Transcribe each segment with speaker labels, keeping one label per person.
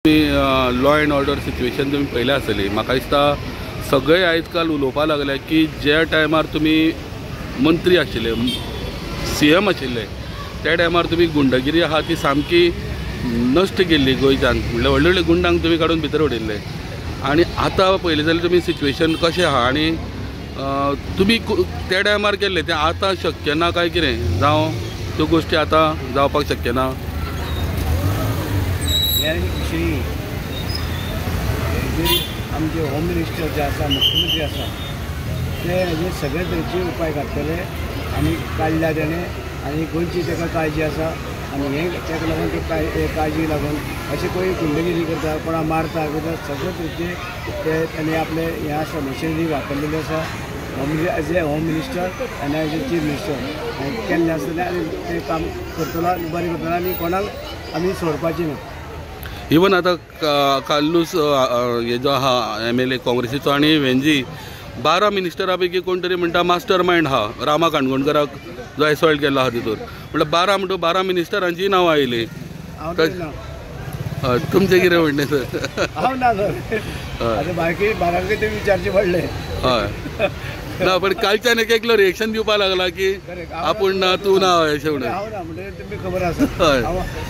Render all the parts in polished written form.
Speaker 1: Law end order situation तुम्ही पयलें आसतली। म्हाका दिसता सगळे आयज काल उलोवपाक लागले की ज्या टायमार तुमी मंत्री आशिल्ले, CM आशिल्ले, त्या टायमार तुमी गुंडगिरी आहा ती सामकी नश्ट केल्ली गोंयच्यान। म्हणजे व्हडले व्हडले गुंडांक तुमी काडून भितर उडयल्ले आनी आतां पयलें जाल्यार तुमी सिच्युएशन कशें आहा आनी तुमी त्या टायमार केल्ले तें आतां शक्य ना काय कितें जावं त्यो गोश्टी आतां जावपाक शक्य ना?
Speaker 2: ह्या विशयी आमचे होम मिनिस्टर जे आसा, मुख्यमंत्री आसा, ते हेजे सगळे तरेचे उपाय काडटले आनी काडल्या तेणें आनी गोंयची ताका काळजी आसा आनी हे ताका लागून ते काळजी लागून अशें कोणी गुंडगिरी करता, कोणा मारता करता, सगळे तरेचे ते ताणें आपले हे आसा मशिनरी वापरलेली आसा। एज ए होम मिनिस्टर आनी एज ए चीफ मिनिस्टर केल्लें आसतलें आनी ते काम करतलो, बरें करतलो आनी कोणाक आमी सोडपाचें ना।
Speaker 1: इवन आता कालूच हे जो आहा MLA काँग्रेसीचो आनी वेंजी 12 मिनिस्टरा पैकी कोण तरी म्हणटा मास्टर मायंड हा रामा काणकोणकराक जो एसॉल्ट केल्लो आहा तितूर, म्हटल्यार 12 म्हणटो 12 मिनिस्टरांची नांवां आयली। तुमचें कितें म्हणणें सर?
Speaker 2: हांव ना सर, आतां बाकी बारांक ते विचारचें पडलें।
Speaker 1: हय ना, पण कालच्यान एकलो रिएक्शन दिवपाक लागला की आपूण ना तूं ना अशें म्हणून।
Speaker 2: हांव ना म्हणजे तुमी खबर आसा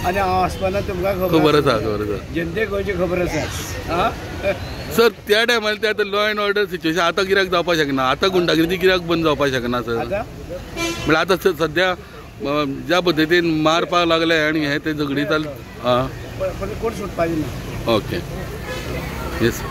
Speaker 2: आनी हांव आसपाना तुमकां
Speaker 1: खबर आसा, खबर आसा,
Speaker 2: जनतेक गोंयची खबर आसा।
Speaker 1: सर त्या टायमार ते आतां लॉ एंड ऑर्डर सिच्युएशन आतां कित्याक जावपाक शकना? आतां गुंडागिरी कित्याक बंद जावपाक शकना सर? म्हणजे आतां सद्या ज्या पद्दतीन मारपाक लागले आनी हे ते झगडी चाल
Speaker 2: कोण सुटपाची ना।
Speaker 1: Okay, yes.